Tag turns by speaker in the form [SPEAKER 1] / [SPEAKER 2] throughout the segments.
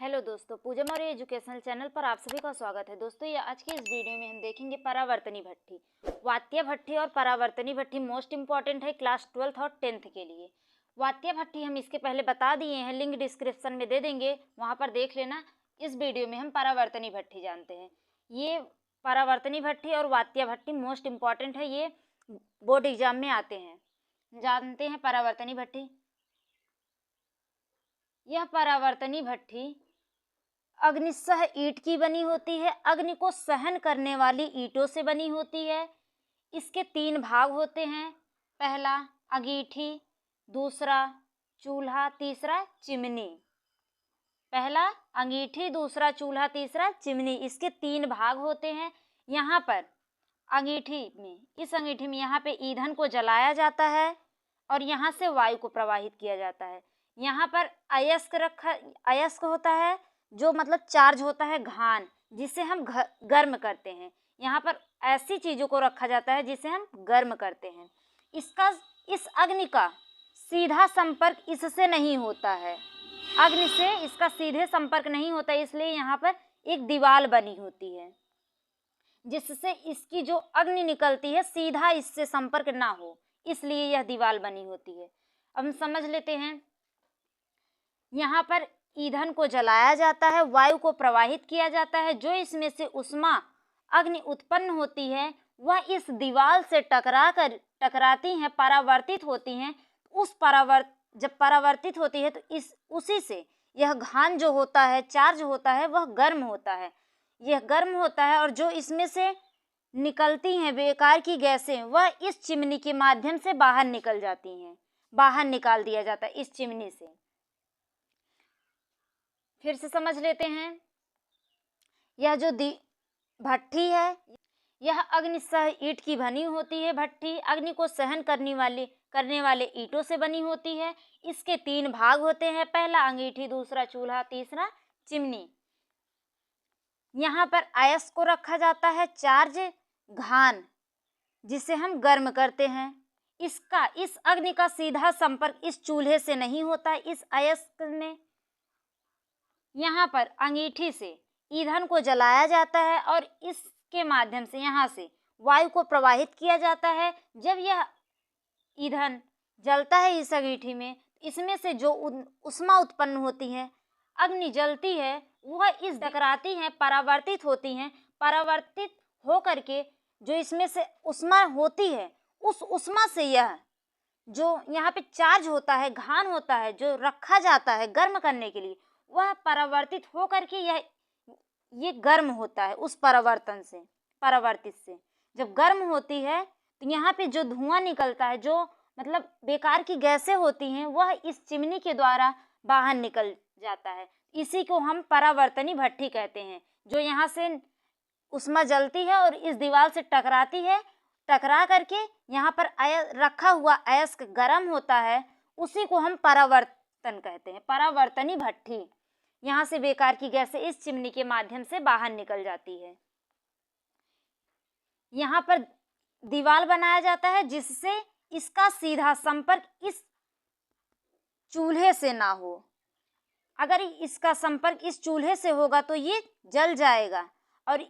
[SPEAKER 1] Hello दोस्तों, पूजा Maurya educational channel पर आप सभी का स्वागत है। दोस्तों, ये आज की इस वीडियो में हम देखेंगे परावर्तनी भट्ठी। वात्या भट्ठी और परावर्तनी भट्ठी मोस्ट इंपॉर्टेंट है क्लास 12th और 10th के लिए। वात्या भट्ठी हम इसके पहले बता दिए हैं, लिंक डिस्क्रिप्शन में दे देंगे, वहाँ पर देख लेना। इस वीडियो में हम परावर्तनी भट्ठी जानते हैं। ये परावर्तनी भट्ठी और वात्या भट्ठी मोस्ट इंपॉर्टेंट है, ये बोर्ड एग्जाम में आते हैं। जानते हैं परावर्तनी भट्ठी। यह परावर्तनी भट्ठी अग्निसह ईंट की बनी होती है। अग्नि को सहन करने वाली ईंटों से बनी होती है। इसके 3 भाग होते हैं। पहला अंगीठी, दूसरा चूल्हा, तीसरा चिमनी। पहला अंगीठी, दूसरा चूल्हा, तीसरा चिमनी। इसके 3 भाग होते हैं। यहाँ पर इस अंगीठी में यहाँ पे ईंधन को जलाया जाता है और यहाँ से वायु को प्रवाहित किया जाता है। यहाँ पर अयस्क होता है, जो मतलब चार्ज होता है घान, जिसे हम गर्म करते हैं। यहाँ पर ऐसी चीज़ों को रखा जाता है जिसे हम गर्म करते हैं। इस अग्नि का सीधा संपर्क इससे नहीं होता है। अग्नि से इसका सीधे संपर्क नहीं होता, इसलिए यहाँ पर एक दीवार बनी होती है जिससे इसकी जो अग्नि निकलती है सीधा इससे संपर्क ना हो, इसलिए यह दीवार बनी होती है। अब हम समझ लेते हैं। यहाँ पर ईंधन को जलाया जाता है, वायु को प्रवाहित किया जाता है। जो इसमें से उष्मा अग्नि उत्पन्न होती है वह इस दीवार से टकराती हैं, परावर्तित होती हैं। जब परावर्तित होती है तो उसी से यह घान जो होता है, चार्ज होता है, वह गर्म होता है। यह गर्म होता है और जो इसमें से निकलती हैं बेकार की गैसें, वह इस चिमनी के माध्यम से बाहर निकल जाती हैं। बाहर निकाल दिया जाता है इस चिमनी से। फिर से समझ लेते हैं। यह जो भट्ठी है, यह अग्निसह ईंट की बनी होती है। भट्ठी अग्नि को सहन करने वाले ईंटों से बनी होती है। इसके 3 भाग होते हैं। पहला अंगीठी, दूसरा चूल्हा, तीसरा चिमनी। यहाँ पर अयस्क को रखा जाता है, चार्ज घान, जिसे हम गर्म करते हैं। इस अग्नि का सीधा संपर्क इस चूल्हे से नहीं होता। इस अयस्क में यहाँ पर अंगीठी से ईंधन को जलाया जाता है और इसके माध्यम से यहाँ से वायु को प्रवाहित किया जाता है। जब यह ईंधन जलता है इस अंगीठी में, इसमें से जो उष्मा उत्पन्न होती है, अग्नि जलती है, वह इस टकराती हैं, परावर्तित होती हैं। परावर्तित हो करके जो इसमें से उष्मा होती है, उस उष्मा से यह जो यहाँ पे चार्ज होता है, घान होता है, जो रखा जाता है गर्म करने के लिए, वह परावर्तित हो करके ये गर्म होता है। उस परावर्तित से जब गर्म होती है तो यहाँ पे जो धुआं निकलता है, जो मतलब बेकार की गैसें होती हैं, वह इस चिमनी के द्वारा बाहर निकल जाता है। इसी को हम परावर्तनी भट्ठी कहते हैं। जो यहाँ से उष्मा जलती है और इस दीवार से टकराती है, टकरा करके यहाँ पर रखा हुआ अयस्क गर्म होता है, उसी को हम परावर्तन कहते हैं। परावर्तनी भट्ठी। यहाँ से बेकार की गैसें इस चिमनी के माध्यम से बाहर निकल जाती है। यहाँ पर दीवार बनाया जाता है जिससे इसका सीधा संपर्क इस चूल्हे से ना हो। अगर इसका संपर्क इस चूल्हे से होगा तो ये जल जाएगा। और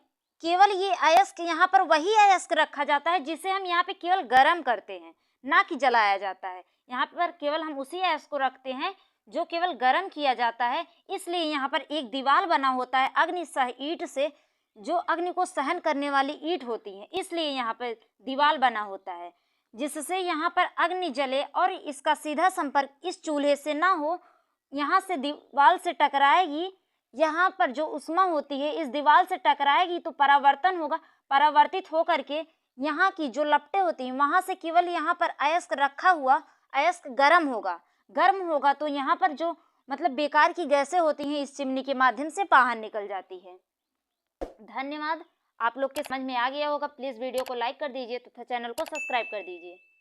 [SPEAKER 1] केवल ये अयस्क, यहाँ पर वही अयस्क रखा जाता है जिसे हम यहाँ पे केवल गर्म करते हैं, ना कि जलाया जाता है। यहाँ पर केवल हम उसी अयस्क को रखते हैं जो केवल गर्म किया जाता है। इसलिए यहाँ पर एक दीवार बना होता है अग्निसह ईंट से, जो अग्नि को सहन करने वाली ईंट होती है, इसलिए यहाँ पर दीवार बना होता है जिससे यहाँ पर अग्नि जले और इसका सीधा संपर्क इस चूल्हे से ना हो। यहाँ से दीवार से टकराएगी, यहाँ पर जो उष्मा होती है इस दीवार से टकराएगी तो परावर्तन होगा। परावर्तित हो करके यहाँ की जो लपटें होती हैं, वहाँ से केवल यहाँ पर अयस्क रखा हुआ अयस्क गर्म होगा तो यहाँ पर जो मतलब बेकार की गैसें होती हैं इस चिमनी के माध्यम से बाहर निकल जाती है। धन्यवाद। आप लोग के समझ में आ गया होगा। प्लीज़ वीडियो को लाइक कर दीजिए तथा चैनल को सब्सक्राइब कर दीजिए।